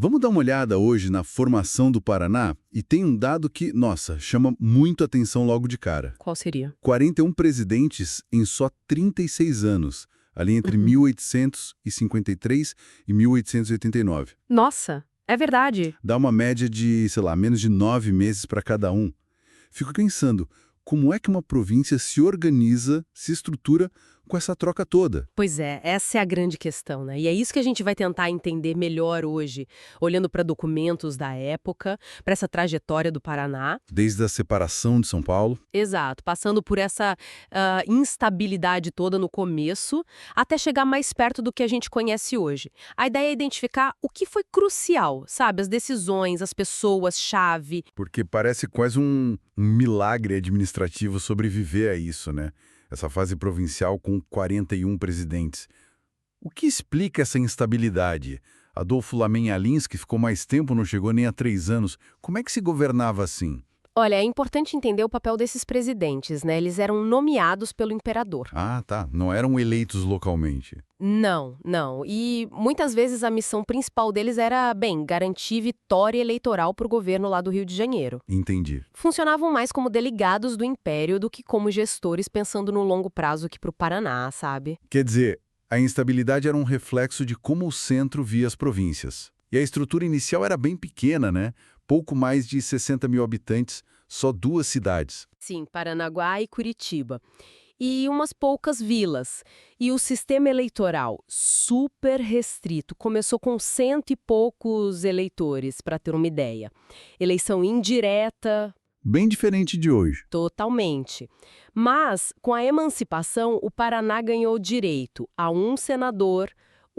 Vamos dar uma olhada hoje na formação do Paraná e tem um dado que, nossa, chama muito atenção logo de cara. Qual seria? 41 presidentes em só 36 anos, ali entre 1853 e 1889. Nossa, é verdade. Dá uma média de, sei lá, menos de 9 meses para cada um. Fico pensando, como é que uma província se organiza, se estrutura com essa troca toda? Pois é, essa é a grande questão, né? E é isso que a gente vai tentar entender melhor hoje, olhando para documentos da época, para essa trajetória do Paraná. Desde a separação de São Paulo. Exato, passando por essa instabilidade toda no começo, até chegar mais perto do que a gente conhece hoje. A ideia é identificar o que foi crucial, sabe? As decisões, as pessoas, chave. Porque parece quase um milagre administrativo sobreviver a isso, né? Essa fase provincial com 41 presidentes. O que explica essa instabilidade? Adolfo Lamenhalins, que ficou mais tempo, não chegou nem a 3 anos. Como é que se governava assim? Olha, é importante entender o papel desses presidentes, né? Eles eram nomeados pelo imperador. Ah, tá. Não eram eleitos localmente. Não, não. E muitas vezes a missão principal deles era, bem, garantir vitória eleitoral para o governo lá do Rio de Janeiro. Entendi. Funcionavam mais como delegados do império do que como gestores pensando no longo prazo aqui para o Paraná, sabe? Quer dizer, a instabilidade era um reflexo de como o centro via as províncias. E a estrutura inicial era bem pequena, né? Pouco mais de 60 mil habitantes, só 2 cidades. Sim, Paranaguá e Curitiba. E umas poucas vilas. E o sistema eleitoral, super restrito, começou com 100 e poucos eleitores, para ter uma ideia. Eleição indireta, Bem diferente de hoje. totalmente. Mas, com a emancipação, o Paraná ganhou direito a um senador,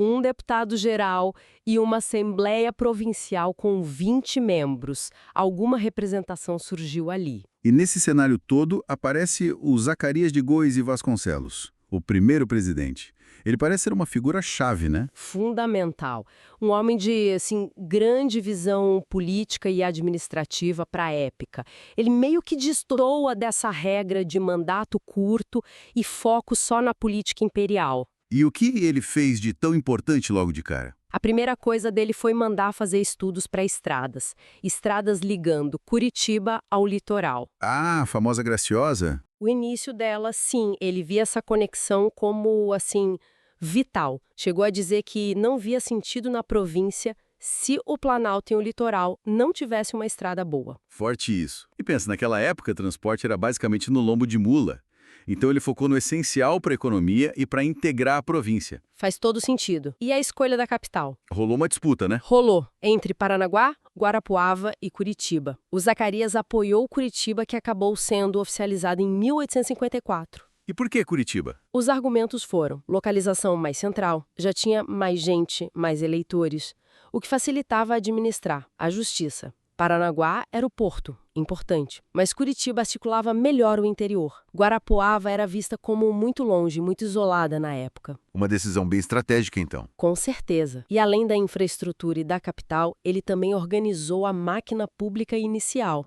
um deputado-geral e uma Assembleia Provincial com 20 membros. Alguma representação surgiu ali. E nesse cenário todo aparece o Zacarias de Góes e Vasconcelos, o primeiro presidente. Ele parece ser uma figura-chave, né? Fundamental. Um homem de, assim, grande visão política e administrativa para a época. Ele meio que destoa dessa regra de mandato curto e foco só na política imperial. E o que ele fez de tão importante logo de cara? A primeira coisa dele foi mandar fazer estudos para estradas. Estradas ligando Curitiba ao litoral. Ah, a famosa Graciosa? O início dela, sim, ele via essa conexão como, assim, vital. Chegou a dizer que não via sentido na província se o Planalto e o litoral não tivessem uma estrada boa. Forte isso. E pensa, naquela época, transporte era basicamente no lombo de mula. Então ele focou no essencial para a economia e para integrar a província. Faz todo sentido. E a escolha da capital? Rolou uma disputa, né? Rolou entre Paranaguá, Guarapuava e Curitiba. O Zacarias apoiou Curitiba, que acabou sendo oficializada em 1854. E por que Curitiba? Os argumentos foram localização mais central, já tinha mais gente, mais eleitores, o que facilitava administrar a justiça. Paranaguá era o porto, importante, mas Curitiba articulava melhor o interior. Guarapuava era vista como muito longe, muito isolada na época. Uma decisão bem estratégica, então. Com certeza. E além da infraestrutura e da capital, ele também organizou a máquina pública inicial.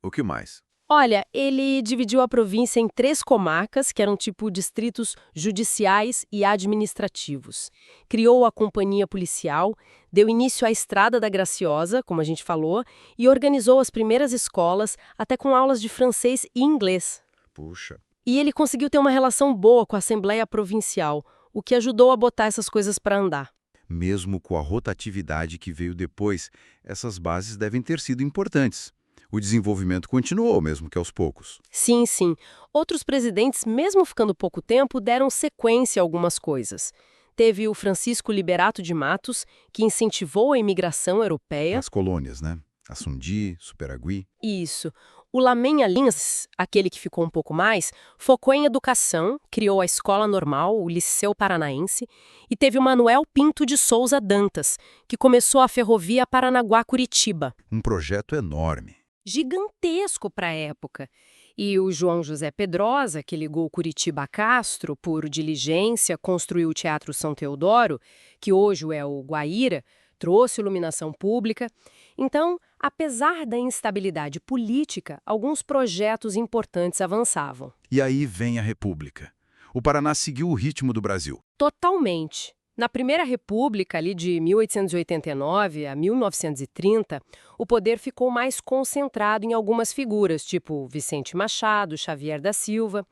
O que mais? Olha, ele dividiu a província em 3 comarcas, que eram tipo distritos judiciais e administrativos. Criou a companhia policial, deu início à Estrada da Graciosa, como a gente falou, e organizou as primeiras escolas, até com aulas de francês e inglês. Puxa. E ele conseguiu ter uma relação boa com a Assembleia Provincial, o que ajudou a botar essas coisas para andar. Mesmo com a rotatividade que veio depois, essas bases devem ter sido importantes. O desenvolvimento continuou, mesmo que aos poucos. Sim, sim. Outros presidentes, mesmo ficando pouco tempo, deram sequência a algumas coisas. Teve o Francisco Liberato de Matos, que incentivou a imigração europeia. As colônias, né? Assundi, Superagui. Isso. O Lamenhalins, aquele que ficou um pouco mais, focou em educação, criou a Escola Normal, o Liceu Paranaense, e teve o Manuel Pinto de Souza Dantas, que começou a ferrovia Paranaguá-Curitiba. Um projeto enorme. Gigantesco para a época. E o João José Pedrosa, que ligou Curitiba a Castro, por diligência, construiu o Teatro São Teodoro, que hoje é o Guaíra, trouxe iluminação pública. Então, apesar da instabilidade política, alguns projetos importantes avançavam. E aí vem a República. O Paraná seguiu o ritmo do Brasil. Totalmente. Na Primeira República, ali de 1889 a 1930, o poder ficou mais concentrado em algumas figuras, tipo Vicente Machado, Xavier da Silva.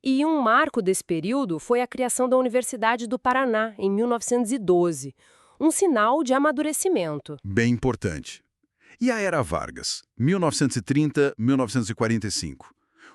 E um marco desse período foi a criação da Universidade do Paraná, em 1912, um sinal de amadurecimento. Bem importante. E a Era Vargas, 1930-1945?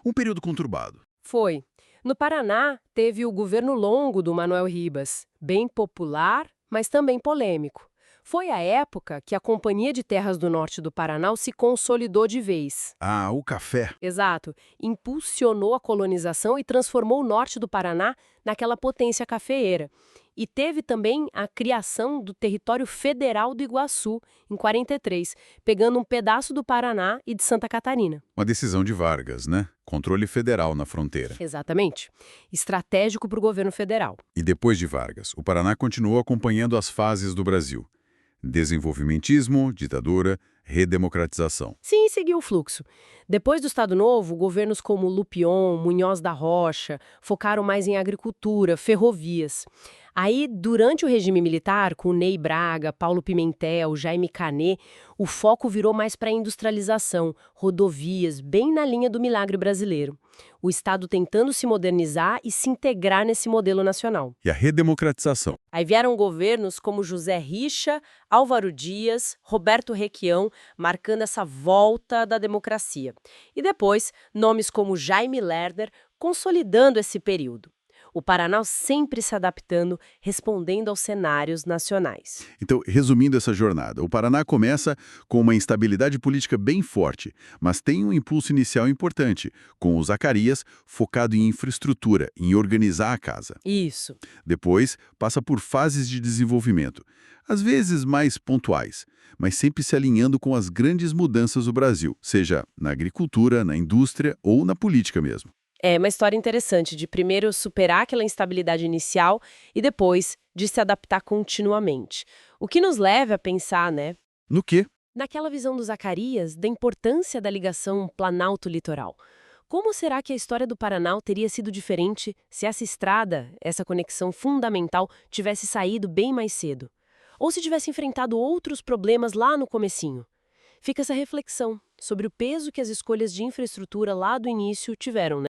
Um período conturbado. Foi. No Paraná, teve o governo longo do Manuel Ribas, bem popular, mas também polêmico. Foi a época que a Companhia de Terras do Norte do Paraná se consolidou de vez. Ah, o café. Exato. Impulsionou a colonização e transformou o norte do Paraná naquela potência cafeeira. E teve também a criação do Território Federal do Iguaçu, em 43, pegando um pedaço do Paraná e de Santa Catarina. Uma decisão de Vargas, né? Controle federal na fronteira. Exatamente. Estratégico para o governo federal. E depois de Vargas, o Paraná continuou acompanhando as fases do Brasil. Desenvolvimentismo, ditadura, redemocratização. Sim, seguiu o fluxo. Depois do Estado Novo, governos como Lupion, Munhoz da Rocha, focaram mais em agricultura, ferrovias. Aí, durante o regime militar, com Ney Braga, Paulo Pimentel, Jaime Canet, o foco virou mais para a industrialização, rodovias, bem na linha do milagre brasileiro. O Estado tentando se modernizar e se integrar nesse modelo nacional. E a redemocratização. Aí vieram governos como José Richa, Álvaro Dias, Roberto Requião, marcando essa volta da democracia. E depois, nomes como Jaime Lerner, consolidando esse período. O Paraná sempre se adaptando, respondendo aos cenários nacionais. Então, resumindo essa jornada, o Paraná começa com uma instabilidade política bem forte, mas tem um impulso inicial importante, com o Zacarias focado em infraestrutura, em organizar a casa. Isso. Depois, passa por fases de desenvolvimento, às vezes mais pontuais, mas sempre se alinhando com as grandes mudanças do Brasil, seja na agricultura, na indústria ou na política mesmo. É uma história interessante de primeiro superar aquela instabilidade inicial e depois de se adaptar continuamente. O que nos leva a pensar, né? No quê? Naquela visão do Zacarias, da importância da ligação Planalto-Litoral. Como será que a história do Paraná teria sido diferente se essa estrada, essa conexão fundamental, tivesse saído bem mais cedo? Ou se tivesse enfrentado outros problemas lá no comecinho? Fica essa reflexão sobre o peso que as escolhas de infraestrutura lá do início tiveram, né?